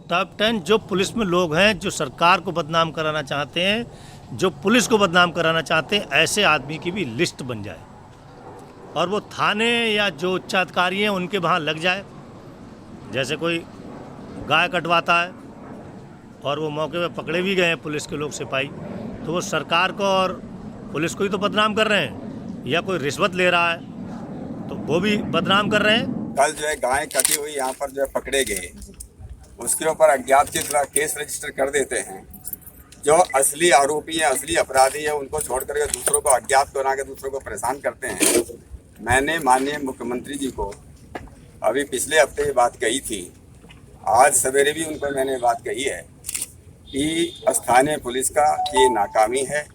Top 10 जो police में लोग हैं जो सरकार को बदनाम कराना चाहते हैं, जो पुलिस को बदनाम कराना चाहते हैं, ऐसे आदमी की भी लिस्ट बन जाए और वो थाने या जो उच्चाधिकारी हैं उनके वहाँ लग जाए। जैसे कोई गाय कटवाता है और वो मौके पे पकड़े भी गए हैं पुलिस के लोग, सिपाही, तो वो सरकार को और पुलिस को ही तो बदनाम कर रहे हैं। या कोई रिश्वत ले रहा है तो वो भी बदनाम कर रहे हैं। कल जो है गाय कटी हुई यहाँ पर जो है पकड़े गए, उसके ऊपर अज्ञात के खिलाफ केस रजिस्टर कर देते हैं। जो असली आरोपी है, असली अपराधी है, उनको छोड़ करके दूसरों को अज्ञात बना के दूसरों को परेशान करते हैं। मैंने माननीय मुख्यमंत्री जी को अभी पिछले हफ्ते ये बात कही थी, आज सवेरे भी उनको मैंने बात कही है कि स्थानीय पुलिस का ये नाकामी है।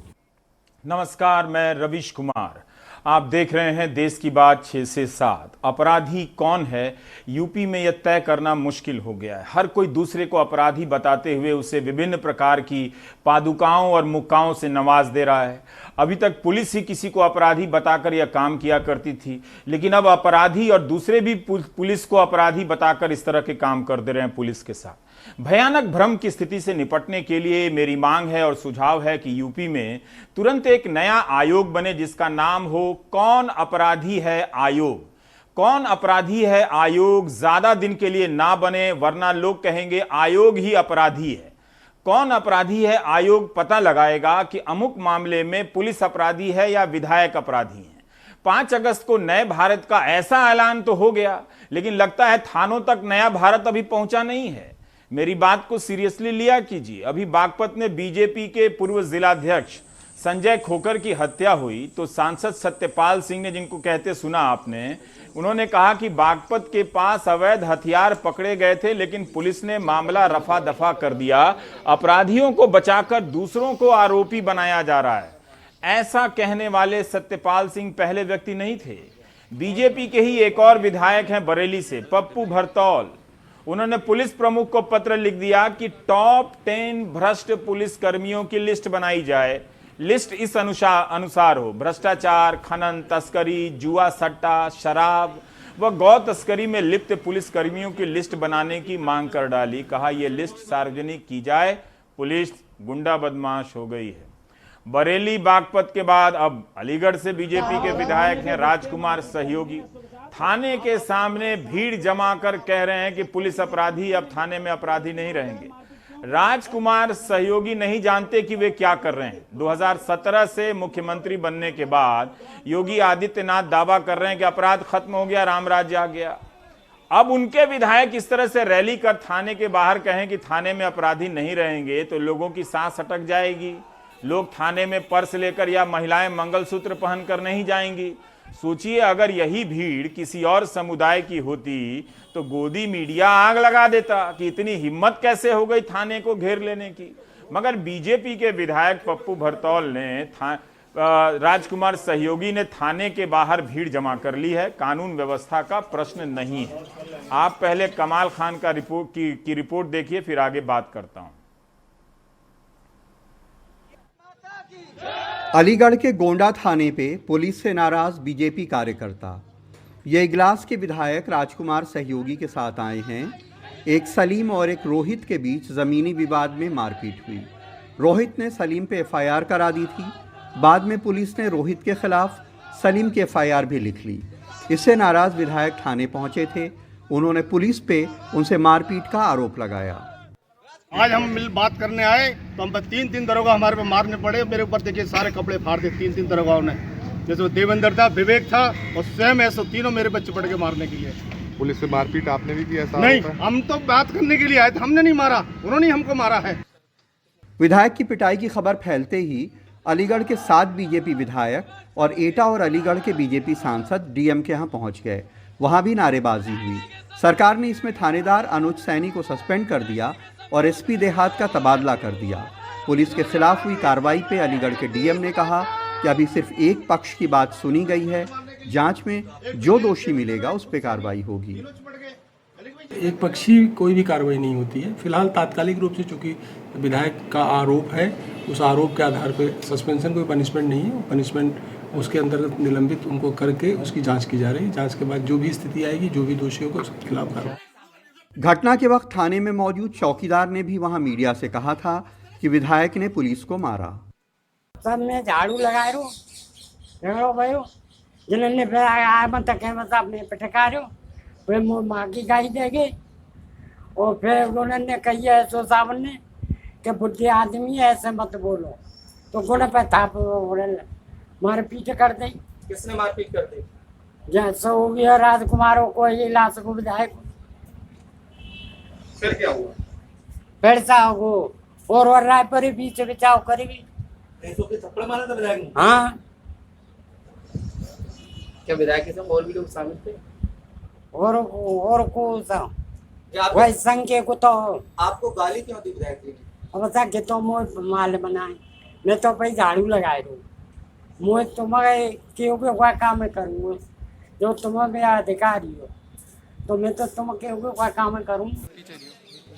नमस्कार, मैं रविश कुमार। आप देख रहे हैं देश की बात 6 से 7। अपराधी कौन है, यूपी में यह तय करना मुश्किल हो गया है। हर कोई दूसरे को अपराधी बताते हुए उसे विभिन्न प्रकार की पादुकाओं और मुक्काओं से नवाज दे रहा है। अभी तक पुलिस ही किसी को अपराधी बताकर यह काम किया करती थी, लेकिन अब अपराधी और दूसरे भी पुलिस को अपराधी बताकर इस तरह के काम कर दे रहे हैं पुलिस के साथ। भयानक भ्रम की स्थिति से निपटने के लिए मेरी मांग है और सुझाव है कि यूपी में तुरंत एक नया आयोग बने जिसका नाम हो कौन अपराधी है आयोग। कौन अपराधी है आयोग ज्यादा दिन के लिए ना बने, वरना लोग कहेंगे आयोग ही अपराधी है। कौन अपराधी है आयोग पता लगाएगा कि अमुक मामले में पुलिस अपराधी है या विधायक अपराधी है। 5 अगस्त को नए भारत का ऐसा ऐलान तो हो गया, लेकिन लगता है थानों तक नया भारत अभी पहुंचा नहीं है। मेरी बात को सीरियसली लिया कीजिए। अभी बागपत में बीजेपी के पूर्व जिलाध्यक्ष संजय खोकर की हत्या हुई तो सांसद सत्यपाल सिंह ने, जिनको कहते सुना आपने, उन्होंने कहा कि बागपत के पास अवैध हथियार पकड़े गए थे, लेकिन पुलिस ने मामला रफा दफा कर दिया। अपराधियों को बचाकर दूसरों को आरोपी बनाया जा रहा है। ऐसा कहने वाले सत्यपाल सिंह पहले व्यक्ति नहीं थे। बीजेपी के ही एक और विधायक हैं बरेली से, पप्पू भरतौल। उन्होंने पुलिस प्रमुख को पत्र लिख दिया कि टॉप 10 भ्रष्ट पुलिस कर्मियों की लिस्ट बनाई जाए। लिस्ट इस अनुसार हो: भ्रष्टाचार, खनन, तस्करी, जुआ सट्टा, शराब व गौ तस्करी में लिप्त पुलिस कर्मियों की लिस्ट बनाने की मांग कर डाली। कहा यह लिस्ट सार्वजनिक की जाए, पुलिस गुंडा बदमाश हो गई है। बरेली बागपत के बाद अब अलीगढ़ से बीजेपी के विधायक हैं राजकुमार सहयोगी। थाने के सामने भीड़ जमा कर कह रहे हैं कि पुलिस अपराधी अब थाने में अपराधी नहीं रहेंगे। राजकुमार सहयोगी नहीं जानते कि वे क्या कर रहे हैं। 2017 से मुख्यमंत्री बनने के बाद योगी आदित्यनाथ दावा कर रहे हैं कि अपराध खत्म हो गया, राम राज्य आ गया। अब उनके विधायक इस तरह से रैली कर थाने के बाहर कहें कि थाने में अपराधी नहीं रहेंगे तो लोगों की सांस अटक जाएगी। लोग थाने में पर्स लेकर या महिलाएं मंगलसूत्र पहनकर नहीं जाएंगी। सोचिए, अगर यही भीड़ किसी और समुदाय की होती तो गोदी मीडिया आग लगा देता कि इतनी हिम्मत कैसे हो गई थाने को घेर लेने की। मगर बीजेपी के विधायक पप्पू भरतौल ने राजकुमार सहयोगी ने थाने के बाहर भीड़ जमा कर ली है। कानून व्यवस्था का प्रश्न नहीं है। आप पहले कमाल खान का रिपोर्ट देखिए, फिर आगे बात करता हूं। अलीगढ़ के गोंडा थाने पे पुलिस से नाराज बीजेपी कार्यकर्ता। ये इगलास के विधायक राजकुमार सहयोगी के साथ आए हैं। एक सलीम और एक रोहित के बीच ज़मीनी विवाद में मारपीट हुई। रोहित ने सलीम पे एफआईआर करा दी थी। बाद में पुलिस ने रोहित के खिलाफ सलीम की एफआईआर भी लिख ली। इससे नाराज विधायक थाने पहुंचे थे। उन्होंने पुलिस पे उनसे मारपीट का आरोप लगाया। आज हम बात करने आए तो हम 3 दरोगा हमारे पे मारने पड़े। मेरे ऊपर देखिए सारे कपड़े फाड़ दिए 3 दरोगाओं ने। जैसे देवेंद्र था, विवेक था और स्वयं ऐसे तीनों मेरे पे चिपट के मारने के लिए। पुलिस से मारपीट आपने भी किया? नहीं, हम तो बात करने के लिए आए थे, हमने नहीं मारा, उन्होंने हमको मारा है। विधायक की पिटाई की खबर फैलते ही अलीगढ़ के 7 बीजेपी विधायक और एटा और अलीगढ़ के बीजेपी सांसद डीएम के यहाँ पहुँच गए। वहाँ भी नारेबाजी हुई। सरकार ने इसमें थानेदार अनुज सैनी को सस्पेंड कर दिया और एसपी देहात का तबादला कर दिया। पुलिस के खिलाफ हुई कार्रवाई पे अलीगढ़ के डीएम ने कहा कि अभी सिर्फ एक पक्ष की बात सुनी गई है, जांच में जो दोषी मिलेगा उस पर कार्रवाई होगी। एक पक्षी कोई भी कार्रवाई नहीं होती है। फिलहाल तात्कालिक रूप से चूंकि विधायक का आरोप है, उस आरोप के आधार पर सस्पेंशन कोई पनिशमेंट नहीं है। पनिशमेंट उसके अंतर्गत निलंबित उनको करके उसकी जांच की जा रही है। जांच के बाद जो भी स्थिति आएगी, जो भी दोषी होगा उसके खिलाफ कार्रवाई। घटना के वक्त थाने में मौजूद चौकीदार ने भी वहां मीडिया से कहा था कि विधायक ने पुलिस को मारा। सब में झाड़ू लगाए रो झगड़ो भयो जिन्होंने फिर आया मत के मत अपने पटका रो फिर मुँह माँ की गाई देगे और फिर उन्होंने कही है सो साहब ने कि बुद्धि आदमी है ऐसे मत बोलो तो गुण पे था मारपीट कर दी। किसने मारपीट कर दी? जैसे हो गया राजकुमारों को ये लाश को विधायक फिर क्या हुआ? फिर सा हो और राय पर बीच बचाव करेगी। थप्पड़ मारा था विधायक ने? हाँ। क्या विधायक के साथ और भी लोग शामिल थे? और को वही संघ के को तो आपको गाली क्यों दी विधायक ने? अब बता के तो मोह माल बनाए मैं तो भाई झाड़ू लगाए रू मुझे तुम्हारे क्यों के वह काम करूँगा जो तुम्हें मेरा अधिकारी हो तो मैं तो तुम क्यों के वह काम करूँ।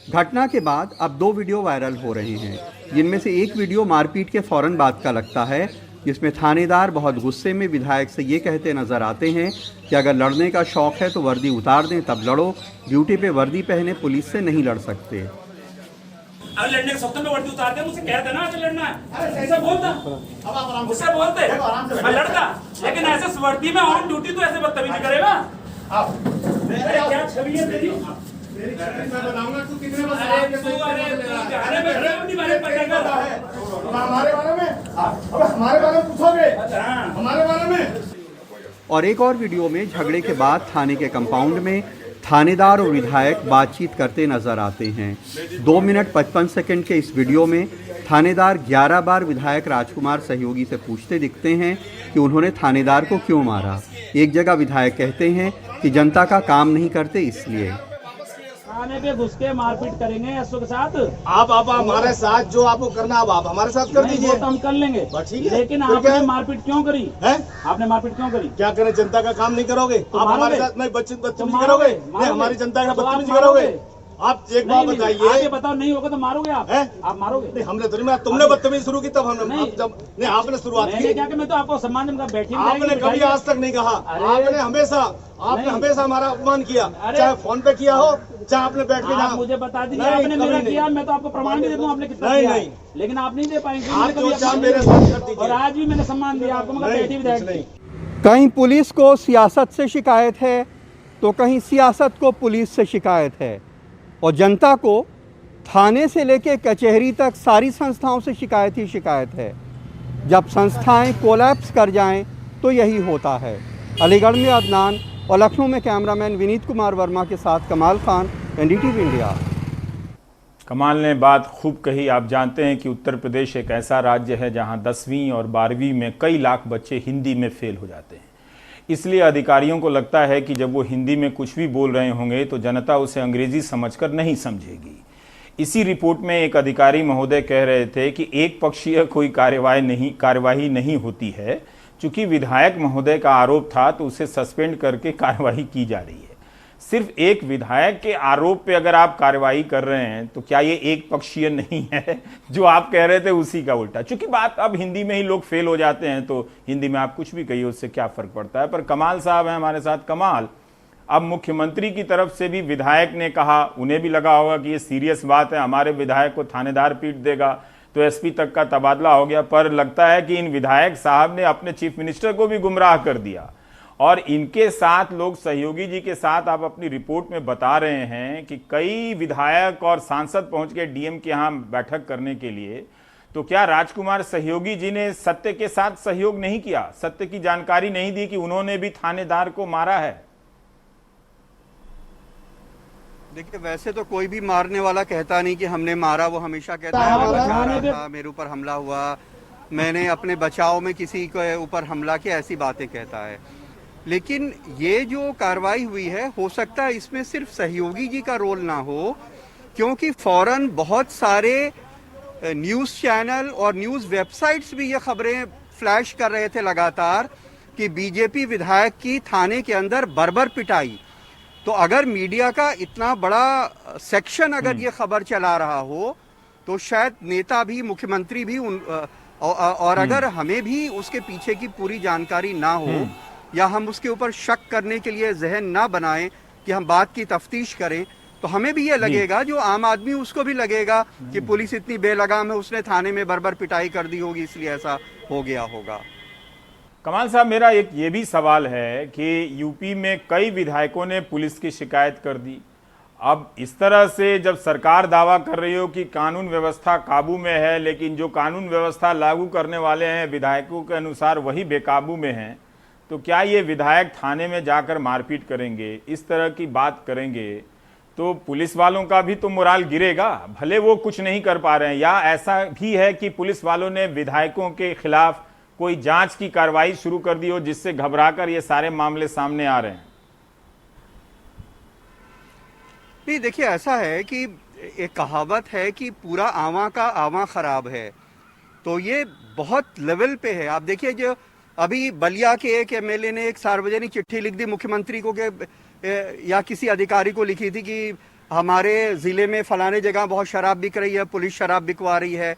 घटना के बाद अब 2 वीडियो वायरल हो रहे हैं, जिनमें से एक वीडियो मारपीट के फौरन बाद का लगता है, जिसमें थानेदार बहुत गुस्से में विधायक से ये कहते नजर आते हैं कि अगर लड़ने का शौक है तो वर्दी उतार दें तब लड़ो, ड्यूटी पे वर्दी पहने पुलिस से नहीं लड़ सकते। अब लड़ने के शौक में वर्दी उतार दे, मुझसे कह देना कि लड़ना है, ऐसे बोलता मुझसे बोलते मैं लड़ता, लेकिन ऐसे वर्दी में ऑन ड्यूटी तो ऐसे बदतमीजी करेगा। क्या छवि है तेरी? मैं बताऊंगा तू कितने हमारे बारे में पूछोगे हमारे बारे में। और एक और वीडियो में झगड़े के बाद थाने के कंपाउंड में थानेदार और विधायक बातचीत करते नजर आते हैं। 2 मिनट 55 सेकंड के इस वीडियो में थानेदार 11 बार विधायक राजकुमार सहयोगी से पूछते दिखते हैं कि उन्होंने थानेदार को क्यों मारा। एक जगह विधायक कहते हैं कि जनता का काम नहीं करते इसलिए। थाने पे घुस के मारपीट करेंगे एसओ के साथ। आप हमारे साथ जो आपको करना आप हमारे साथ कर दीजिए, तो हम कर लेंगे। ठीक है, लेकिन आपने मारपीट क्यों करी है? आपने मारपीट क्यों करी? क्या करें, जनता का काम नहीं करोगे तो आप हमारे साथ नहीं बदतमीजी करोगे, नहीं हमारी जनता का बदतमीजी करोगे। आप एक बात बताइए, बताओ नहीं होगा तो मारोगे आप? आप मारोगे? नहीं हमने तो नहीं, तुमने बदतमीजी शुरू की तब हमने जब नहीं आपने शुरुआत की। क्या कि मैं तो आपको सम्मान का बैठी आपने कभी आज तक नहीं कहा, आपने हमेशा हमारा अपमान किया, चाहे फोन पे किया हो चाहे आपने बैठ के आप मुझे बता दीजिए आपने मेरा किया, मैं तो आपको प्रमाण भी दे दूं आपने कितना किया है, लेकिन आप नहीं दे पाएंगे। और आज भी मैंने सम्मान दिया आपको, मगर बैठी विधायक। कहीं पुलिस को सियासत से शिकायत है तो कहीं सियासत को पुलिस से शिकायत है, और जनता को थाने से लेकर कचहरी तक सारी संस्थाओं से शिकायत ही शिकायत है। जब संस्थाएं कोलैप्स कर जाएं तो यही होता है। अलीगढ़ में अदनान और लखनऊ में कैमरामैन विनीत कुमार वर्मा के साथ कमाल खान, एनडीटीवी इंडिया। कमाल ने बात खूब कही। आप जानते हैं कि उत्तर प्रदेश एक ऐसा राज्य है जहां 10वीं और 12वीं में कई लाख बच्चे हिंदी में फेल हो जाते हैं। इसलिए अधिकारियों को लगता है कि जब वो हिंदी में कुछ भी बोल रहे होंगे तो जनता उसे अंग्रेजी समझकर नहीं समझेगी। इसी रिपोर्ट में एक अधिकारी महोदय कह रहे थे कि एक पक्षीय कोई कार्यवाही नहीं होती है। चूंकि विधायक महोदय का आरोप था तो उसे सस्पेंड करके कार्यवाही की जा रही है। सिर्फ एक विधायक के आरोप पे अगर आप कार्रवाई कर रहे हैं तो क्या ये एक पक्षीय नहीं है? जो आप कह रहे थे उसी का उल्टा। चूंकि बात अब हिंदी में ही लोग फेल हो जाते हैं तो हिंदी में आप कुछ भी कहिए, उससे क्या फर्क पड़ता है। पर कमाल साहब हैं हमारे साथ। कमाल, अब मुख्यमंत्री की तरफ से भी विधायक ने कहा, उन्हें भी लगा होगा कि ये सीरियस बात है, हमारे विधायक को थानेदार पीट देगा, तो एसपी तक का तबादला हो गया। पर लगता है कि इन विधायक साहब ने अपने चीफ मिनिस्टर को भी गुमराह कर दिया। और इनके साथ लोग सहयोगी जी के साथ आप अपनी रिपोर्ट में बता रहे हैं कि कई विधायक और सांसद पहुंच गए डीएम के यहाँ बैठक करने के लिए। तो क्या राजकुमार सहयोगी जी ने सत्य के साथ सहयोग नहीं किया? सत्य की जानकारी नहीं दी कि उन्होंने भी थानेदार को मारा है? देखिए, वैसे तो कोई भी मारने वाला कहता नहीं कि हमने मारा, वो हमेशा कहता है मेरे ऊपर हमला हुआ, मैंने अपने बचाव में किसी के ऊपर हमला किया, ऐसी बातें कहता है। लेकिन ये जो कार्रवाई हुई है, हो सकता है इसमें सिर्फ सहयोगी जी का रोल ना हो, क्योंकि फौरन बहुत सारे न्यूज़ चैनल और न्यूज़ वेबसाइट्स भी ये खबरें फ्लैश कर रहे थे लगातार कि बीजेपी विधायक की थाने के अंदर बर्बर पिटाई। तो अगर मीडिया का इतना बड़ा सेक्शन अगर ये खबर चला रहा हो तो शायद नेता भी, मुख्यमंत्री भी और अगर हमें भी उसके पीछे की पूरी जानकारी ना हो या हम उसके ऊपर शक करने के लिए जहन ना बनाएं कि हम बात की तफ्तीश करें, तो हमें भी ये लगेगा, जो आम आदमी उसको भी लगेगा कि पुलिस इतनी बेलगाम है, उसने थाने में बर्बर पिटाई कर दी होगी इसलिए ऐसा हो गया होगा। कमाल साहब, मेरा एक ये भी सवाल है कि यूपी में कई विधायकों ने पुलिस की शिकायत कर दी। अब इस तरह से जब सरकार दावा कर रही हो कि कानून व्यवस्था काबू में है, लेकिन जो कानून व्यवस्था लागू करने वाले हैं विधायकों के अनुसार वही बेकाबू में हैं, तो क्या ये विधायक थाने में जाकर मारपीट करेंगे, इस तरह की बात करेंगे, तो पुलिस वालों का भी तो मोराल गिरेगा, भले वो कुछ नहीं कर पा रहे हैं। या ऐसा भी है कि पुलिस वालों ने विधायकों के खिलाफ कोई जांच की कार्रवाई शुरू कर दी हो जिससे घबराकर ये सारे मामले सामने आ रहे हैं? नहीं, देखिए ऐसा है कि एक कहावत है कि पूरा आवा का आवा खराब है, तो ये बहुत लेवल पे है। आप देखिए, जो अभी बलिया के एक एमएलए ने एक सार्वजनिक चिट्ठी लिख दी मुख्यमंत्री को कि या किसी अधिकारी को लिखी थी कि हमारे ज़िले में फलाने जगह बहुत शराब बिक रही है, पुलिस शराब बिकवा रही है।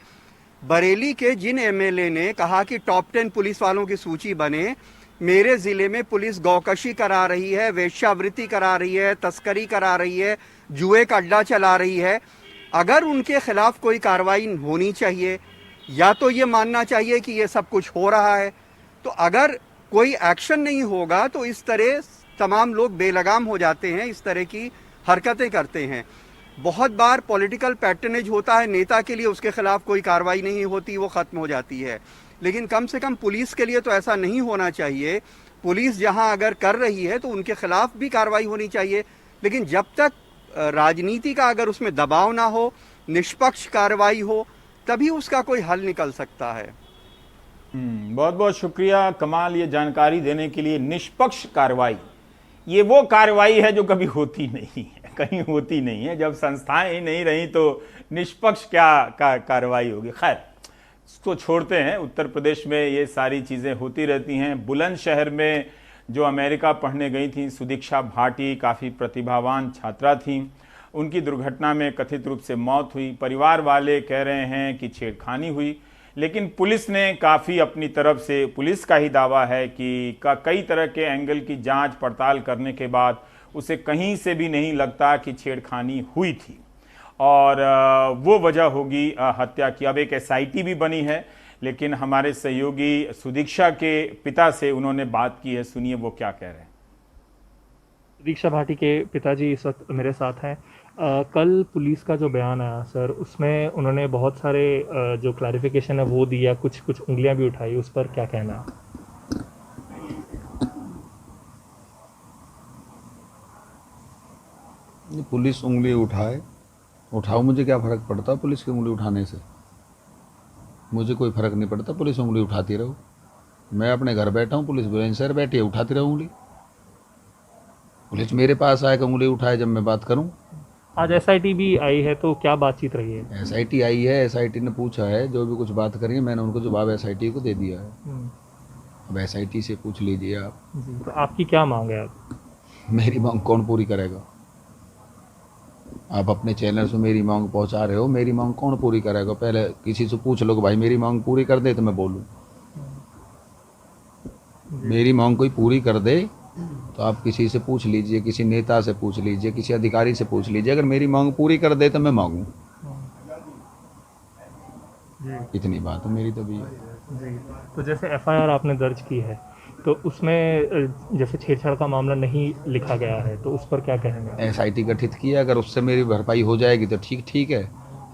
बरेली के जिन एमएलए ने कहा कि टॉप 10 पुलिस वालों की सूची बने, मेरे ज़िले में पुलिस गौकशी करा रही है, वेश्यावृत्ति करा रही है, तस्करी करा रही है, जुए का अड्डा चला रही है, अगर उनके खिलाफ कोई कार्रवाई होनी चाहिए या तो ये मानना चाहिए कि ये सब कुछ हो रहा है। तो अगर कोई एक्शन नहीं होगा तो इस तरह तमाम लोग बेलगाम हो जाते हैं, इस तरह की हरकतें करते हैं। बहुत बार पॉलिटिकल पैटर्नेज होता है, नेता के लिए उसके खिलाफ कोई कार्रवाई नहीं होती, वो ख़त्म हो जाती है। लेकिन कम से कम पुलिस के लिए तो ऐसा नहीं होना चाहिए। पुलिस जहां अगर कर रही है तो उनके खिलाफ भी कार्रवाई होनी चाहिए, लेकिन जब तक राजनीति का अगर उसमें दबाव ना हो, निष्पक्ष कार्रवाई हो, तभी उसका कोई हल निकल सकता है। बहुत बहुत शुक्रिया कमाल, ये जानकारी देने के लिए। निष्पक्ष कार्रवाई, ये वो कार्रवाई है जो कभी होती नहीं है, कहीं होती नहीं है। जब संस्थाएं ही नहीं रही तो निष्पक्ष क्या कार्रवाई होगी। खैर, इसको छोड़ते हैं। उत्तर प्रदेश में ये सारी चीज़ें होती रहती हैं। बुलंदशहर में जो अमेरिका पढ़ने गई थी सुदीक्षा भाटी, काफ़ी प्रतिभावान छात्रा थी, उनकी दुर्घटना में कथित रूप से मौत हुई। परिवार वाले कह रहे हैं कि छेड़खानी हुई, लेकिन पुलिस ने काफ़ी अपनी तरफ से, पुलिस का ही दावा है कि कई तरह के एंगल की जांच पड़ताल करने के बाद उसे कहीं से भी नहीं लगता कि छेड़खानी हुई थी और वो वजह होगी हत्या की। अब एक एसआईटी भी बनी है, लेकिन हमारे सहयोगी सुदीक्षा के पिता से उन्होंने बात की है, सुनिए वो क्या कह रहे हैं। सुदीक्षा भाटी के पिताजी इस वक्त मेरे साथ हैं। कल पुलिस का जो बयान आया सर, उसमें उन्होंने बहुत सारे जो क्लैरिफिकेशन है वो दिया, कुछ उंगलियां भी उठाई, उस पर क्या कहना है? पुलिस उंगली उठाओ, मुझे क्या फ़र्क पड़ता पुलिस की उंगली उठाने से? मुझे कोई फ़र्क नहीं पड़ता, पुलिस उंगली उठाती रहो। मैं अपने घर बैठा हूँ, पुलिस बुलंदशहर बैठी है, उठाती रहो उंगली। पुलिस मेरे पास आए कि उंगली उठाए जब मैं बात करूँ। आज एसआईटी भी आई है, तो क्या बातचीत रही है? एसआईटी आई है, एसआईटी ने पूछा है, जो भी कुछ बात करी है मैंने उनको जवाब एसआईटी को दे दिया है। अब एसआईटी से पूछ लीजिए आप। तो आपकी क्या मांग है? मेरी मांग कौन पूरी करेगा? आप अपने चैनल से मेरी मांग पहुंचा रहे हो, मेरी मांग कौन पूरी करेगा? पहले किसी से पूछ लो कि भाई मेरी मांग पूरी कर दे तो मैं बोलूं। मेरी मांग कोई पूरी कर दे तो आप किसी से पूछ लीजिए, किसी नेता से पूछ लीजिए, किसी अधिकारी से पूछ लीजिए। अगर मेरी मांग पूरी कर दे तो मैं मांगूं। इतनी बात है मेरी तो भी। तो जैसे एफआईआर आपने दर्ज की है, तो उसमें जैसे छेड़छाड़ का मामला नहीं लिखा गया है, तो उस पर क्या कहेंगे? एसआईटी गठित किया, अगर उससे मेरी भरपाई हो जाएगी तो ठीक है,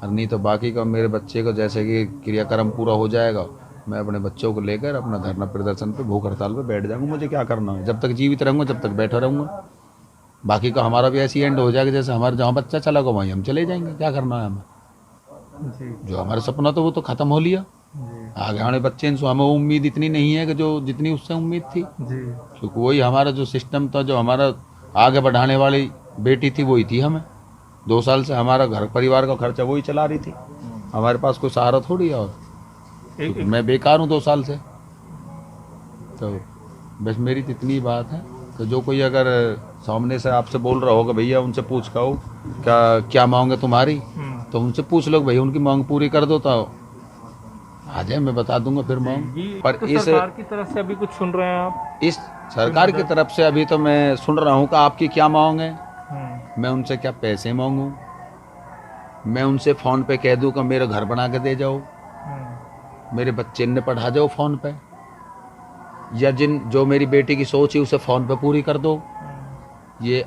और नहीं तो बाकी का मेरे बच्चे को जैसे कि क्रियाक्रम पूरा हो जाएगा, मैं अपने बच्चों को लेकर अपना धरना प्रदर्शन पे, भूख हड़ताल पे बैठ जाऊँगा। मुझे क्या करना है? जब तक जीवित रहूँगा जब तक बैठा रहूँगा। बाकी का हमारा भी ऐसी एंड हो जाएगा जैसे हमारा जहाँ बच्चा चला गया वहीं हम चले जाएंगे। क्या करना है हमें? जो हमारा सपना था वो तो ख़त्म हो लिया। आगे आने बच्चे से हमें उम्मीद इतनी नहीं है कि जो जितनी उससे उम्मीद थी, क्योंकि वही हमारा जो सिस्टम था, जो हमारा आगे बढ़ाने वाली बेटी थी वही थी। हमें 2 साल से हमारा घर परिवार का खर्चा वही चला रही थी। हमारे पास कोई सहारा थोड़ी है। और मैं बेकार हूँ 2 साल से। तो बस मेरी तो इतनी बात है। तो जो कोई अगर सामने से आपसे बोल रहा होगा भैया उनसे पूछ कहो क्या मांग है तुम्हारी, तो उनसे पूछ लो भैया उनकी मांग पूरी कर दो, तो आ जाए, मैं बता दूंगा फिर मांग। पर तो इस सरकार की तरफ से अभी कुछ सुन रहे हैं आप? इस सरकार की तरफ से अभी तो मैं सुन रहा हूँ कि आपकी क्या मांग है। मैं उनसे क्या पैसे मांगूं? मैं उनसे फ़ोन पे कह दूं कि मेरा घर बना के दे जाओ, मेरे बच्चे ने पढ़ा जाओ फ़ोन पे, या जो मेरी बेटी की सोच है उसे फ़ोन पे पूरी कर दो। ये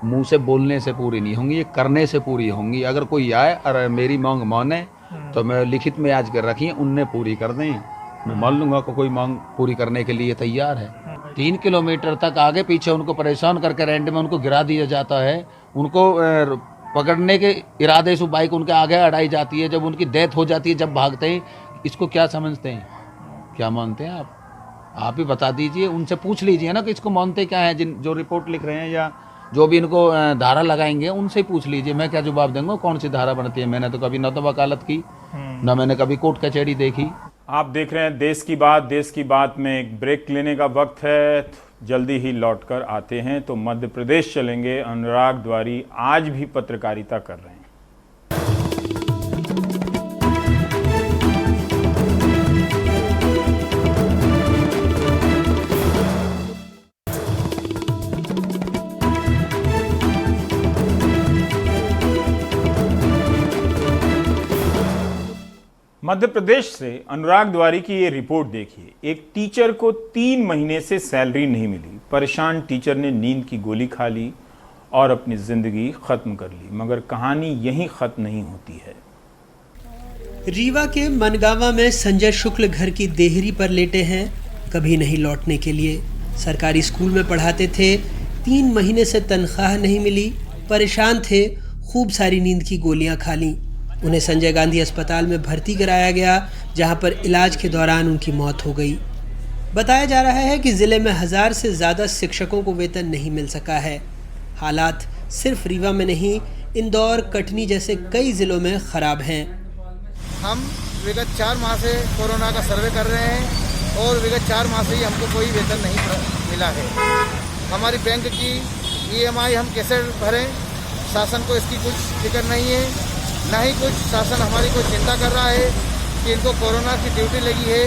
मुंह से बोलने से पूरी नहीं होंगी, ये करने से पूरी होंगी। अगर कोई आए और मेरी मांग माने तो मैं लिखित में आज कर रखी है, उनने पूरी कर दें। मैं मान लूँगा कि कोई मांग पूरी करने के लिए तैयार है। 3 किलोमीटर तक आगे पीछे उनको परेशान करके रेंट में उनको गिरा दिया जाता है। उनको पकड़ने के इरादे से बाइक उनके आगे अड़ाई जाती है। जब उनकी डेथ हो जाती है, जब भागते हैं, इसको क्या समझते हैं, क्या मानते हैं आप ही बता दीजिए। उनसे पूछ लीजिए ना कि इसको मानते क्या है। जो रिपोर्ट लिख रहे हैं या जो भी इनको धारा लगाएंगे उनसे ही पूछ लीजिए। मैं क्या जवाब दूंगा कौन सी धारा बनती है? मैंने तो कभी न तो वकालत की, न मैंने कभी कोर्ट कचहरी देखी। आप देख रहे हैं देश की बात में एक ब्रेक लेने का वक्त है। जल्दी ही लौटकर आते हैं। तो मध्य प्रदेश चलेंगे। अनुराग द्वारी आज भी पत्रकारिता कर रहे हैं। मध्य प्रदेश से अनुराग द्वारी की ये रिपोर्ट देखिए। एक टीचर को 3 महीने से सैलरी नहीं मिली। परेशान टीचर ने नींद की गोली खा ली और अपनी जिंदगी खत्म कर ली। मगर कहानी यहीं खत्म नहीं होती है। रीवा के मनगावा में संजय शुक्ल घर की देहरी पर लेटे हैं, कभी नहीं लौटने के लिए। सरकारी स्कूल में पढ़ाते थे, 3 महीने से तनख्वाह नहीं मिली, परेशान थे, खूब सारी नींद की गोलियां खा लीं। उन्हें संजय गांधी अस्पताल में भर्ती कराया गया, जहां पर इलाज के दौरान उनकी मौत हो गई। बताया जा रहा है कि ज़िले में 1000 से ज़्यादा शिक्षकों को वेतन नहीं मिल सका है। हालात सिर्फ रीवा में नहीं, इंदौर, कटनी जैसे कई ज़िलों में ख़राब हैं। हम विगत 4 माह से कोरोना का सर्वे कर रहे हैं और विगत 4 माह से ही हमको कोई वेतन नहीं मिला है। हमारी बैंक की EMI हम कैसे भरें, शासन को इसकी कुछ फिक्र नहीं है। ना ही कुछ शासन हमारी कोई चिंता कर रहा है कि इनको कोरोना की ड्यूटी लगी है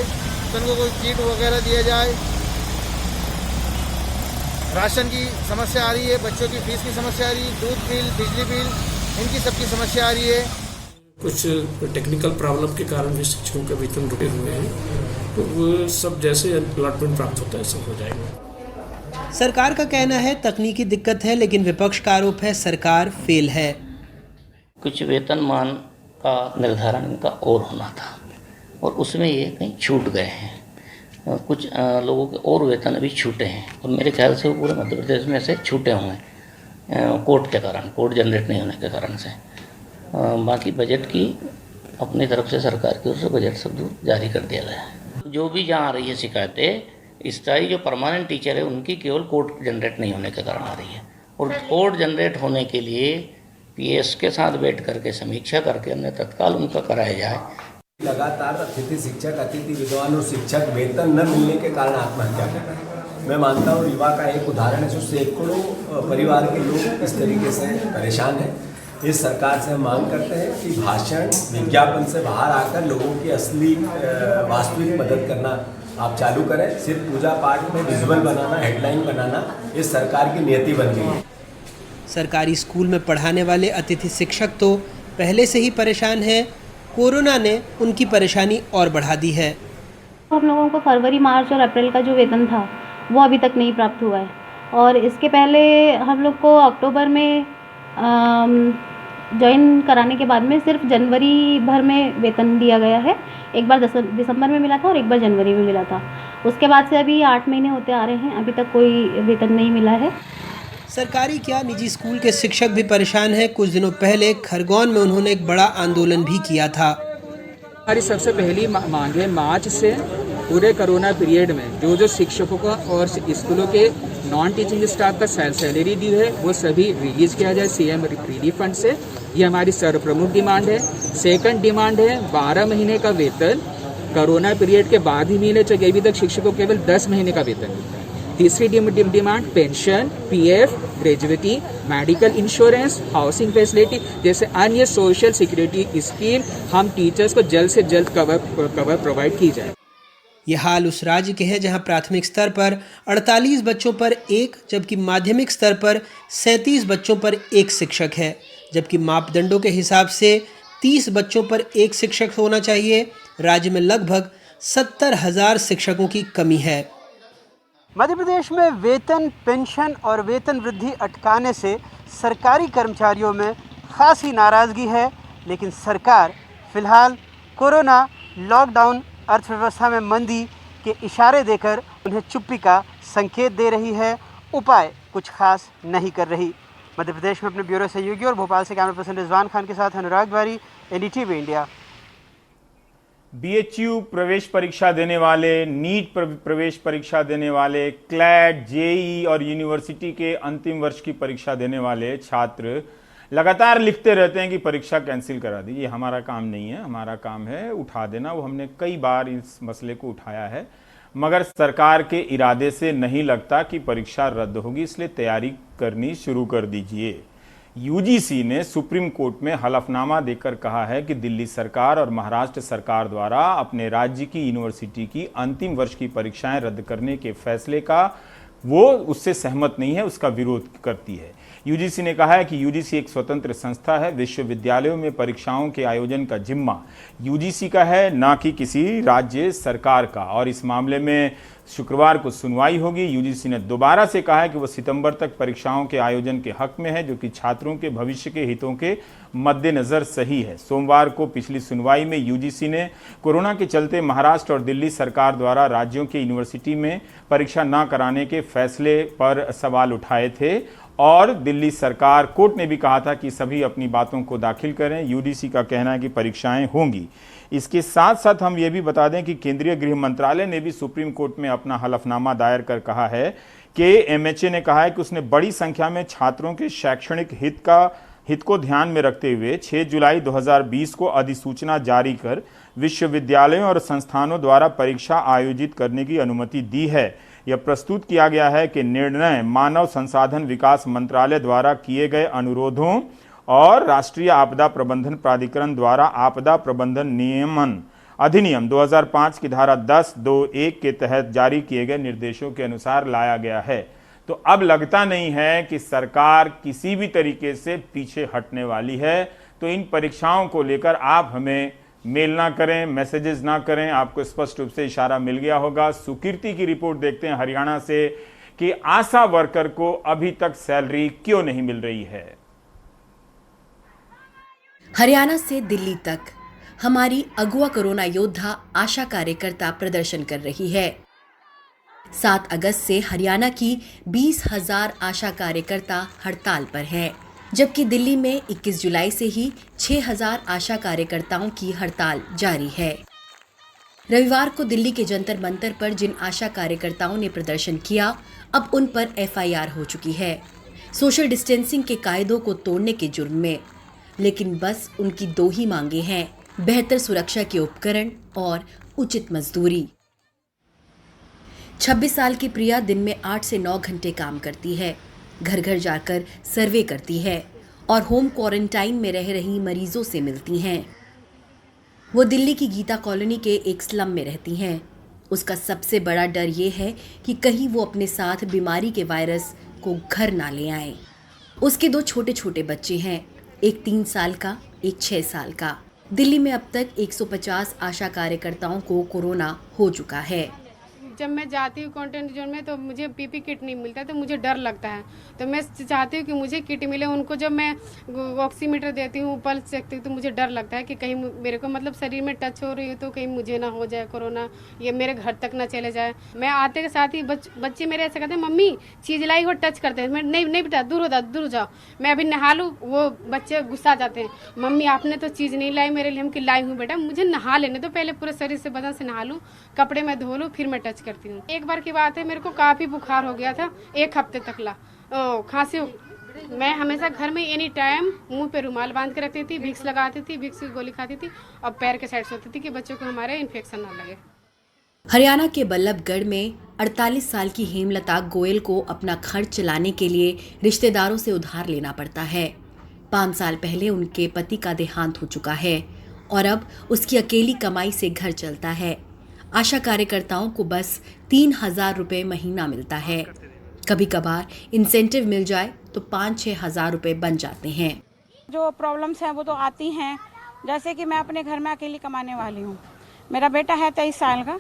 तो इनको कोई किट वगैरह दिया जाए। राशन की समस्या आ रही है, बच्चों की फीस की समस्या आ रही है, दूध बिल, बिजली बिल, इनकी सबकी समस्या आ रही है। कुछ टेक्निकल प्रॉब्लम के कारण भी शिक्षकों के वेतन रुके हुए हैं, तो वो सब जैसे अलॉटमेंट प्राप्त होता है सब हो जाएगा। सरकार का कहना है तकनीकी दिक्कत है, लेकिन विपक्ष का आरोप है सरकार फेल है। कुछ वेतनमान का निर्धारण इनका और होना था और उसमें ये कहीं छूट गए हैं। कुछ लोगों के और वेतन अभी छूटे हैं और मेरे ख्याल से वो पूरे मध्य प्रदेश में से छूटे हुए हैं कोर्ट के कारण, कोर्ट जनरेट नहीं होने के कारण से। बाकी बजट की अपनी तरफ से सरकार की ओर से बजट सब जारी कर दिया गया है। जो भी जहाँ आ रही है शिकायतें, स्थायी जो परमानेंट टीचर है उनकी केवल कोर्ट जनरेट नहीं होने के कारण आ रही है। और कोर्ट जनरेट होने के लिए PS के साथ बैठ करके समीक्षा करके हमने तत्काल उनका कराया जाए। लगातार अतिथि शिक्षक, अतिथि विद्वान और शिक्षक वेतन न मिलने के कारण आत्महत्या कर रहे हैं। मैं मानता हूँ रीवा का एक उदाहरण है, जो सैकड़ों परिवार के लोग इस तरीके से परेशान हैं। इस सरकार से हम मांग करते हैं कि भाषण, विज्ञापन से बाहर आकर लोगों की असली वास्तविक मदद करना आप चालू करें। सिर्फ पूजा पाठ में विजुअल बनाना, हेडलाइन बनाना इस सरकार की नियति बन गई है। सरकारी स्कूल में पढ़ाने वाले अतिथि शिक्षक तो पहले से ही परेशान हैं, कोरोना ने उनकी परेशानी और बढ़ा दी है। हम लोगों को फरवरी, मार्च और अप्रैल का जो वेतन था वो अभी तक नहीं प्राप्त हुआ है और इसके पहले हम लोग को अक्टूबर में ज्वाइन कराने के बाद में सिर्फ जनवरी भर में वेतन दिया गया है। एक बार दिसंबर में मिला था और एक बार जनवरी में मिला था। उसके बाद से अभी 8 महीने होते आ रहे हैं, अभी तक कोई वेतन नहीं मिला है। सरकारी क्या, निजी स्कूल के शिक्षक भी परेशान हैं। कुछ दिनों पहले खरगोन में उन्होंने एक बड़ा आंदोलन भी किया था। हमारी सबसे पहली मांग है, मार्च से पूरे कोरोना पीरियड में जो शिक्षकों का और स्कूलों के नॉन टीचिंग स्टाफ का सैलरी ड्यू है वो सभी रिलीज किया जाए CM रिलीफ फंड से। ये हमारी सर्वप्रमुख डिमांड है। सेकंड डिमांड है 12 महीने का वेतन कोरोना पीरियड के बाद ही मिले, चाहिए अभी तक शिक्षकों को केवल 10 महीने का वेतन मिलता है। तीसरी demand pension, PF, gratuity, medical insurance, housing facility जैसे अन्य सोशल सिक्योरिटी स्कीम हम टीचर्स को जल्द से जल्द कवर प्रोवाइड की जाए। ये हाल उस राज्य के हैं जहां प्राथमिक स्तर पर 48 बच्चों पर एक, जबकि माध्यमिक स्तर पर 37 बच्चों पर एक शिक्षक है, जबकि मापदंडों के हिसाब से 30 बच्चों पर एक शिक्षक होना चाहिए। राज्य में लगभग 70,000 शिक्षकों की कमी है। मध्य प्रदेश में वेतन, पेंशन और वेतन वृद्धि अटकाने से सरकारी कर्मचारियों में खासी नाराज़गी है, लेकिन सरकार फिलहाल कोरोना, लॉकडाउन, अर्थव्यवस्था में मंदी के इशारे देकर उन्हें चुप्पी का संकेत दे रही है, उपाय कुछ खास नहीं कर रही। मध्य प्रदेश में अपने ब्यूरो सहयोगी और भोपाल से कैमरा पर्सन रिजवान खान के साथ अनुराग द्वारी, एनडीटीवी इंडिया। बीएचयू प्रवेश परीक्षा देने वाले, नीट प्रवेश परीक्षा देने वाले, क्लैट, जेई और यूनिवर्सिटी के अंतिम वर्ष की परीक्षा देने वाले छात्र लगातार लिखते रहते हैं कि परीक्षा कैंसिल करा दी। ये हमारा काम नहीं है, हमारा काम है उठा देना। वो हमने कई बार इस मसले को उठाया है, मगर सरकार के इरादे से नहीं लगता कि परीक्षा रद्द होगी, इसलिए तैयारी करनी शुरू कर दीजिए। यूजीसी ने सुप्रीम कोर्ट में हलफनामा देकर कहा है कि दिल्ली सरकार और महाराष्ट्र सरकार द्वारा अपने राज्य की यूनिवर्सिटी की अंतिम वर्ष की परीक्षाएं रद्द करने के फैसले का वो उससे सहमत नहीं है, उसका विरोध करती है। यूजीसी ने कहा है कि यूजीसी एक स्वतंत्र संस्था है, विश्वविद्यालयों में परीक्षाओं के आयोजन का जिम्मा यूजीसी का है, ना कि किसी राज्य सरकार का, और इस मामले में शुक्रवार को सुनवाई होगी। यूजीसी ने दोबारा से कहा है कि वो सितंबर तक परीक्षाओं के आयोजन के हक में है, जो कि छात्रों के भविष्य के हितों के मद्देनजर सही है। सोमवार को पिछली सुनवाई में यूजीसी ने कोरोना के चलते महाराष्ट्र और दिल्ली सरकार द्वारा राज्यों के यूनिवर्सिटी में परीक्षा न कराने के फैसले पर सवाल उठाए थे, और दिल्ली सरकार कोर्ट ने भी कहा था कि सभी अपनी बातों को दाखिल करें। यूजीसी का कहना है कि परीक्षाएं होंगी। इसके साथ साथ हम ये भी बता दें कि केंद्रीय गृह मंत्रालय ने भी सुप्रीम कोर्ट में अपना हलफनामा दायर कर कहा है कि एमएचए ने कहा है कि उसने बड़ी संख्या में छात्रों के शैक्षणिक हित को ध्यान में रखते हुए 6 जुलाई 2020 को अधिसूचना जारी कर विश्वविद्यालयों और संस्थानों द्वारा परीक्षा आयोजित करने की अनुमति दी है। यह प्रस्तुत किया गया है कि निर्णय मानव संसाधन विकास मंत्रालय द्वारा किए गए अनुरोधों और राष्ट्रीय आपदा प्रबंधन प्राधिकरण द्वारा आपदा प्रबंधन नियमन अधिनियम 2005 की धारा 10(2)(1) के तहत जारी किए गए निर्देशों के अनुसार लाया गया है। तो अब लगता नहीं है कि सरकार किसी भी तरीके से पीछे हटने वाली है। तो इन परीक्षाओं को लेकर आप हमें मेल ना करें, मैसेजेस ना करें, आपको स्पष्ट रूप से इशारा मिल गया होगा। सुकीर्ति की रिपोर्ट देखते हैं हरियाणा से कि आशा वर्कर को अभी तक सैलरी क्यों नहीं मिल रही है। हरियाणा से दिल्ली तक हमारी अगुआ कोरोना योद्धा आशा कार्यकर्ता प्रदर्शन कर रही है। 7 अगस्त से हरियाणा की 20,000 आशा कार्यकर्ता हड़ताल पर हैं, जबकि दिल्ली में 21 जुलाई से ही 6,000 आशा कार्यकर्ताओं की हड़ताल जारी है। रविवार को दिल्ली के जंतर मंतर पर जिन आशा कार्यकर्ताओं ने प्रदर्शन किया, अब उन पर एफआईआर हो चुकी है, सोशल डिस्टेंसिंग के कायदों को तोड़ने के जुर्म में। लेकिन बस उनकी 2 ही मांगे हैं, बेहतर सुरक्षा के उपकरण और उचित मजदूरी। 26 साल की प्रिया दिन में 8 से 9 घंटे काम करती है, घर घर जाकर सर्वे करती है और होम क्वारंटाइन में रह रही मरीजों से मिलती हैं। वो दिल्ली की गीता कॉलोनी के एक स्लम में रहती हैं। उसका सबसे बड़ा डर ये है कि कहीं वो अपने साथ बीमारी के वायरस को घर ना ले आए। उसके 2 छोटे छोटे बच्चे हैं, एक 3 साल का, एक 6 साल का। दिल्ली में अब तक 150 आशा कार्यकर्ताओं को कोरोना हो चुका है। जब मैं जाती हूँ कंटेंट जोन में तो मुझे पीपी किट नहीं मिलता, तो मुझे डर लगता है। तो मैं चाहती हूँ कि मुझे किट मिले। उनको जब मैं ऑक्सीमीटर देती हूँ, पल्स चेकती हूँ, तो मुझे डर लगता है कि कहीं मेरे को मतलब शरीर में टच हो रही है तो कहीं मुझे ना हो जाए कोरोना, ये मेरे घर तक ना चले जाए। मैं आते के साथ ही बच्चे मेरे ऐसे कहते हैं, मम्मी चीज़ लाई हो, टच करते हैं। मैं नहीं बेटा, दूर हो जाओ, मैं अभी नहा लूँ। वो बच्चे गुस्सा जाते हैं, मम्मी आपने तो चीज़ नहीं लाई मेरे लिए। हम कि लाई हूँ बेटा, मुझे नहा लेने तो पहले, पूरे शरीर से बदन से नहा लूँ, कपड़े में धो लूँ, फिर मैं टच करती हूँ। एक बार की बात है, मेरे को काफ़ी बुखार हो गया था, 1 हफ्ते तक खांसी। मैं हमेशा घर में एनी टाइम मुंह पे रुमाल बांध के रखती थी, विक्स लगाती थी, विक्स की गोली खाती थी और पैर के साइड सोती थी कि बच्चों को हमारे इन्फेक्शन ना लगे। हरियाणा के बल्लभगढ़ में 48 साल की हेमलता गोयल को अपना खर्च चलाने के लिए रिश्तेदारों से उधार लेना पड़ता है। 5 साल पहले उनके पति का देहांत हो चुका है और अब उसकी अकेली कमाई से घर चलता है। आशा कार्यकर्ताओं को बस 3,000 रुपये महीना मिलता है। कभी कभार इंसेंटिव मिल जाए तो 5-6 हज़ार रुपये बन जाते हैं। जो प्रॉब्लम्स हैं वो तो आती हैं, जैसे कि मैं अपने घर में अकेली कमाने वाली हूँ। मेरा बेटा है 23 साल का,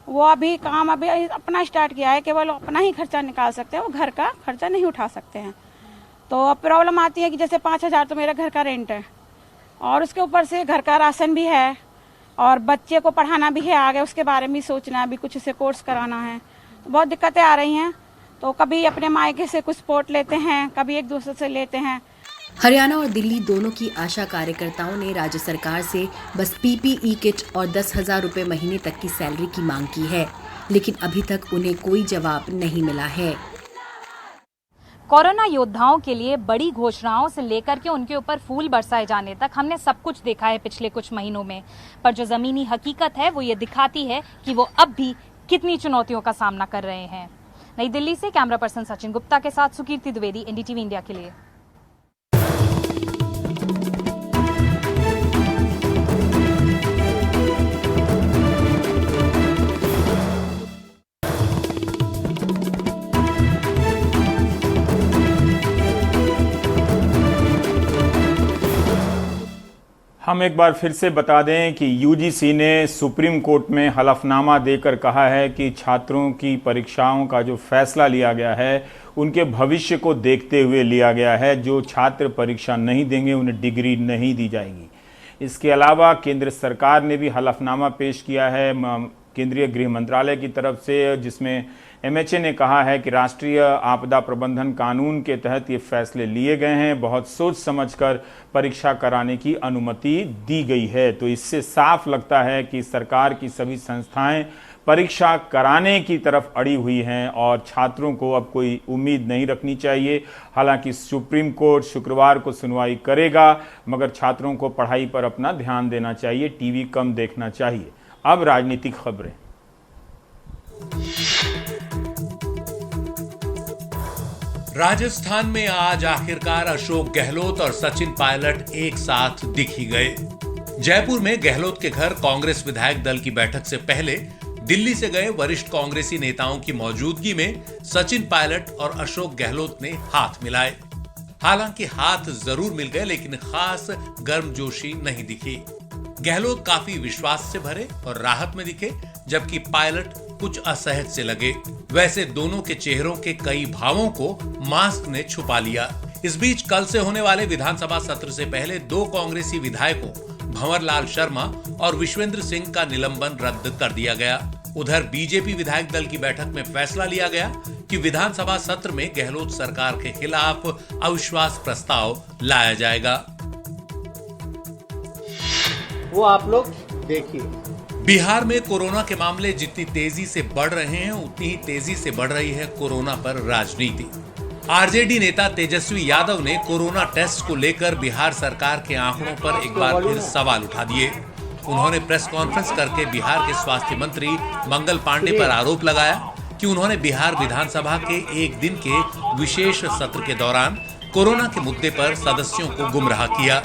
वो अभी काम अपना स्टार्ट किया है, केवल अपना ही खर्चा निकाल सकते हैं, वो घर का खर्चा नहीं उठा सकते हैं। तो अब प्रॉब्लम आती है कि जैसे 5,000 तो मेरा घर का रेंट है और उसके ऊपर से घर का राशन भी है और बच्चे को पढ़ाना भी है, आगे उसके बारे में सोचना है, अभी कुछ उसे कोर्स कराना है, तो बहुत दिक्कतें आ रही हैं। तो कभी अपने मायके से कुछ सपोर्ट लेते हैं, कभी एक दूसरे से लेते हैं। हरियाणा और दिल्ली दोनों की आशा कार्यकर्ताओं ने राज्य सरकार से बस PPE किट और 10,000 रुपये महीने तक की सैलरी की मांग की है, लेकिन अभी तक उन्हें कोई जवाब नहीं मिला है। कोरोना योद्धाओं के लिए बड़ी घोषणाओं से लेकर के उनके ऊपर फूल बरसाए जाने तक हमने सब कुछ देखा है पिछले कुछ महीनों में, पर जो जमीनी हकीकत है वो ये दिखाती है कि वो अब भी कितनी चुनौतियों का सामना कर रहे हैं। नई दिल्ली से कैमरा पर्सन सचिन गुप्ता के साथ सुकीर्ति द्विवेदी, NDTV इंडिया के लिए। हम एक बार फिर से बता दें कि UGC ने सुप्रीम कोर्ट में हलफनामा देकर कहा है कि छात्रों की परीक्षाओं का जो फैसला लिया गया है उनके भविष्य को देखते हुए लिया गया है। जो छात्र परीक्षा नहीं देंगे उन्हें डिग्री नहीं दी जाएगी। इसके अलावा केंद्र सरकार ने भी हलफनामा पेश किया है केंद्रीय गृह मंत्रालय की तरफ से, जिसमें MHA ने कहा है कि राष्ट्रीय आपदा प्रबंधन कानून के तहत ये फैसले लिए गए हैं, बहुत सोच समझकर परीक्षा कराने की अनुमति दी गई है। तो इससे साफ लगता है कि सरकार की सभी संस्थाएं परीक्षा कराने की तरफ अड़ी हुई हैं और छात्रों को अब कोई उम्मीद नहीं रखनी चाहिए। हालांकि सुप्रीम कोर्ट शुक्रवार को सुनवाई करेगा, मगर छात्रों को पढ़ाई पर अपना ध्यान देना चाहिए, टीवी कम देखना चाहिए। अब राजनीतिक खबरें। राजस्थान में आज आखिरकार अशोक गहलोत और सचिन पायलट एक साथ दिख ही गए। जयपुर में गहलोत के घर कांग्रेस विधायक दल की बैठक से पहले दिल्ली से गए वरिष्ठ कांग्रेसी नेताओं की मौजूदगी में सचिन पायलट और अशोक गहलोत ने हाथ मिलाए। हालांकि हाथ जरूर मिल गए, लेकिन खास गर्मजोशी नहीं दिखी। गहलोत काफी विश्वास से भरे और राहत में दिखे, जबकि पायलट कुछ असहज से लगे। वैसे दोनों के चेहरों के कई भावों को मास्क ने छुपा लिया। इस बीच कल से होने वाले विधानसभा सत्र से पहले दो कांग्रेसी विधायकों भंवरलाल शर्मा और विश्वेंद्र सिंह का निलंबन रद्द कर दिया गया। उधर बीजेपी विधायक दल की बैठक में फैसला लिया गया कि विधानसभा सत्र में गहलोत सरकार के खिलाफ अविश्वास प्रस्ताव लाया जाएगा। वो आप लोग देखिए। बिहार में कोरोना के मामले जितनी तेजी से बढ़ रहे हैं, उतनी ही तेजी से बढ़ रही है कोरोना पर राजनीति। आरजेडी नेता तेजस्वी यादव ने कोरोना टेस्ट को लेकर बिहार सरकार के आंकड़ों पर एक बार फिर सवाल उठा दिए। उन्होंने प्रेस कॉन्फ्रेंस करके बिहार के स्वास्थ्य मंत्री मंगल पांडे पर आरोप लगाया कि उन्होंने बिहार विधानसभा के एक दिन के विशेष सत्र के दौरान कोरोना के मुद्दे पर सदस्यों को गुमराह किया।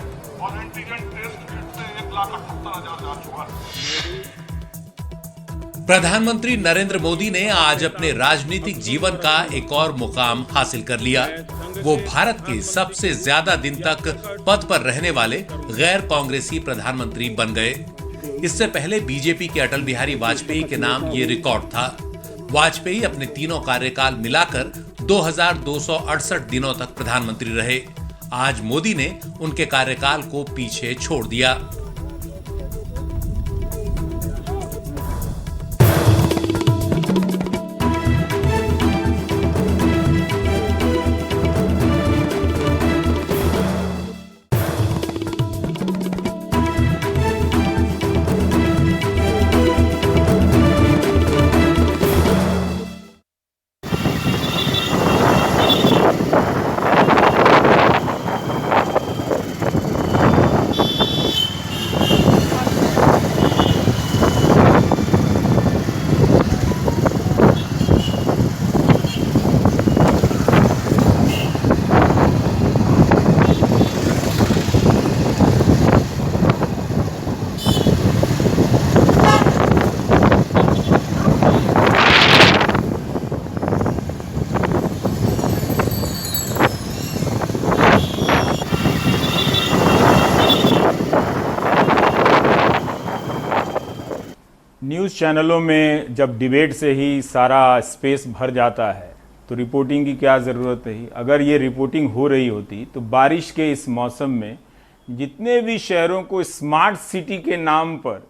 प्रधानमंत्री नरेंद्र मोदी ने आज अपने राजनीतिक जीवन का एक और मुकाम हासिल कर लिया। वो भारत के सबसे ज्यादा दिन तक पद पर रहने वाले गैर कांग्रेसी प्रधानमंत्री बन गए। इससे पहले बीजेपी के अटल बिहारी वाजपेयी के नाम ये रिकॉर्ड था। वाजपेयी अपने तीनों कार्यकाल मिलाकर 2268 दिनों तक प्रधानमंत्री रहे। आज मोदी ने उनके कार्यकाल को पीछे छोड़ दिया। न्यूज़ चैनलों में जब डिबेट से ही सारा स्पेस भर जाता है तो रिपोर्टिंग की क्या ज़रूरत है। अगर ये रिपोर्टिंग हो रही होती तो बारिश के इस मौसम में जितने भी शहरों को स्मार्ट सिटी के नाम पर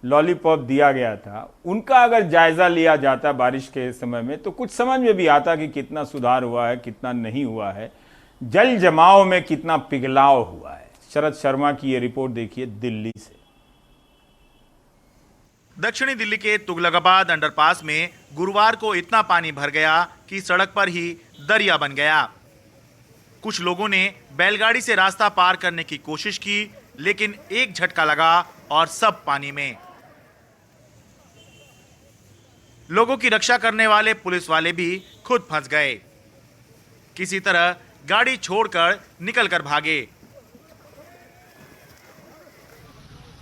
लॉलीपॉप दिया गया था, उनका अगर जायज़ा लिया जाता बारिश के समय में तो कुछ समझ में भी आता कि कितना सुधार हुआ है, कितना नहीं हुआ है, जल जमाव में कितना पिघलाव हुआ है। शरद शर्मा की ये रिपोर्ट देखिए दिल्ली से। दक्षिणी दिल्ली के तुगलकाबाद अंडरपास में गुरुवार को इतना पानी भर गया कि सड़क पर ही दरिया बन गया। कुछ लोगों ने बैलगाड़ी से रास्ता पार करने की कोशिश की, लेकिन एक झटका लगा और सब पानी में। लोगों की रक्षा करने वाले पुलिस वाले भी खुद फंस गए। किसी तरह गाड़ी छोड़कर निकलकर भागे।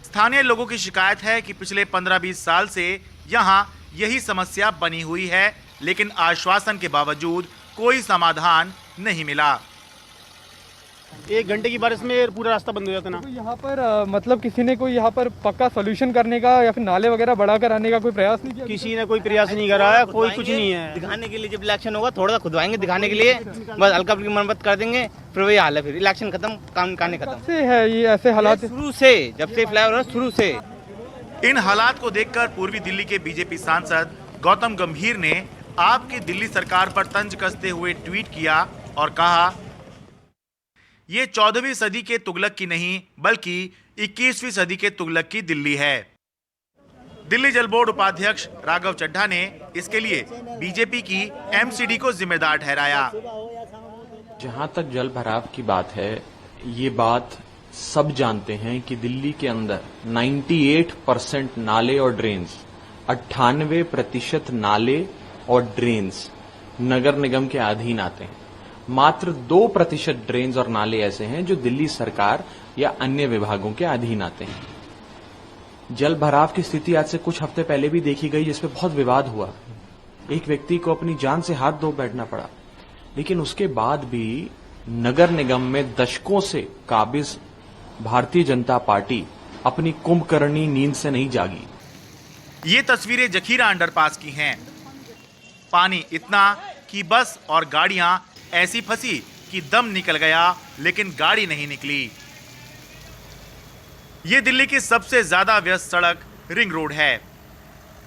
स्थानीय लोगों की शिकायत है कि पिछले 15-20 साल से यहां यही समस्या बनी हुई है, लेकिन आश्वासन के बावजूद कोई समाधान नहीं मिला। 1 घंटे की बारिश में पूरा रास्ता बंद हो जाता ना। तो यहाँ पर मतलब किसी ने कोई यहाँ पर पक्का सॉल्यूशन करने का या फिर नाले वगैरह बढ़ा कर आने का कोई प्रयास नहीं किया? किसी ने कोई प्रयास नहीं करा है, कोई कुछ नहीं है। दिखाने के लिए जब इलेक्शन होगा थोड़ा सा खुदवाएंगे दिखाने के लिए, बस हल्का फुल्की मरम्मत कर देंगे, फिर वही हाल है, फिर इलेक्शन खत्म, काम कहानी खत्म। से है ये ऐसे हालात शुरू से, जब से फ्लाईओवर शुरू से। इन हालात को देखकर पूर्वी दिल्ली के बीजेपी सांसद गौतम गंभीर ने आपकी दिल्ली सरकार पर तंज कसते हुए ट्वीट किया और कहा, ये 14वीं सदी के तुगलक की नहीं बल्कि 21वीं सदी के तुगलक की दिल्ली है। दिल्ली जल बोर्ड उपाध्यक्ष राघव चड्ढा ने इसके लिए बीजेपी की एमसीडी को जिम्मेदार ठहराया। जहां तक जल भराव की बात है, ये बात सब जानते हैं कि दिल्ली के अंदर 98% नाले और ड्रेन्स, 98% नाले और ड्रेन्स नगर निगम के अधीन आते हैं। मात्र 2% ड्रेन्स और नाले ऐसे हैं जो दिल्ली सरकार या अन्य विभागों के अधीन आते हैं। जल भराव की स्थिति आज से कुछ हफ्ते पहले भी देखी गई, जिसपे बहुत विवाद हुआ। एक व्यक्ति को अपनी जान से हाथ धो बैठना पड़ा, लेकिन उसके बाद भी नगर निगम में दशकों से काबिज भारतीय जनता पार्टी अपनी कुंभकर्णी नींद से नहीं जागी। ये तस्वीरें जखीरा अंडरपास की हैं। पानी इतना कि बस और गाड़ियां ऐसी फंसी कि दम निकल गया, लेकिन गाड़ी नहीं निकली। ये दिल्ली की सबसे ज्यादा व्यस्त सड़क रिंग रोड है।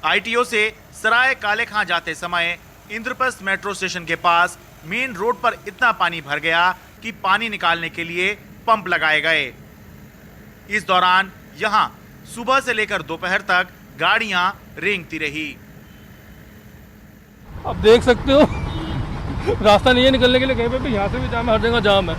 आईटीओ से सराय काले खां जाते समय इंद्रप्रस्थ मेट्रो स्टेशन के पास मेन रोड पर इतना पानी भर गया कि पानी निकालने के लिए पंप लगाए गए। इस दौरान यहां सुबह से लेकर दोपहर तक गाड़ियां रेंगती रही। अब देख सकते हो रास्ता नहीं है निकलने के लिए, कहीं पे भी, यहाँ से भी जाम है, हर जगह जाम है।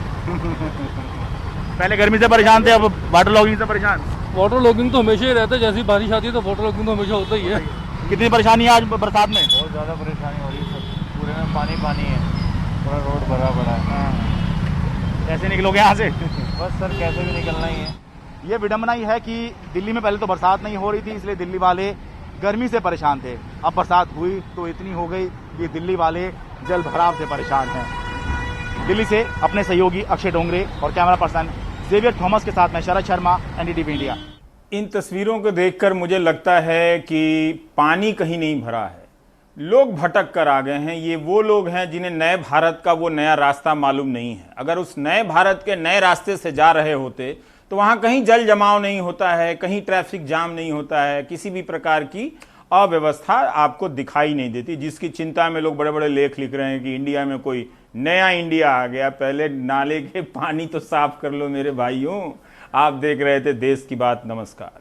पहले गर्मी से परेशान थे, अब वाटर लॉगिंग से परेशान। वाटर लॉगिंग तो हमेशा ही रहता है, जैसी बारिश आती है तो वाटर लॉगिंग तो हमेशा होता ही है। कितनी परेशानी है आज बरसात में? बहुत ज़्यादा परेशानी हो रही है, पूरे में पानी है, पूरा रोड भरा पड़ा है। कैसे निकलोगे यहाँ से? बस सर कैसे भी निकलना ही है। ये विडम्बना ही है कि दिल्ली में पहले तो बरसात नहीं हो रही थी, इसलिए दिल्ली वाले गर्मी से परेशान थे। अब बरसात हुई तो इतनी हो गई कि दिल्ली वाले जल भराव से परेशान हैं। दिल्ली से अपने सहयोगी अक्षय डोंगरे और कैमरा पर्सन जेवियर थॉमस के साथ मैं शरद शर्मा, एनडीटीवी इंडिया। इन तस्वीरों को देखकर मुझे लगता है कि पानी कहीं नहीं भरा है, लोग भटक कर आ गए हैं। ये वो लोग हैं जिन्हें नए भारत का वो नया रास्ता मालूम नहीं है। अगर उस नए भारत के नए रास्ते से जा रहे होते तो वहां कहीं जल जमाव नहीं होता है, कहीं ट्रैफिक जाम नहीं होता है, किसी भी प्रकार की अव्यवस्था आपको दिखाई नहीं देती, जिसकी चिंता में लोग बड़े बड़े लेख लिख रहे हैं कि इंडिया में कोई नया इंडिया आ गया। पहले नाले के पानी तो साफ कर लो मेरे भाइयों। आप देख रहे थे देश की बात। नमस्कार।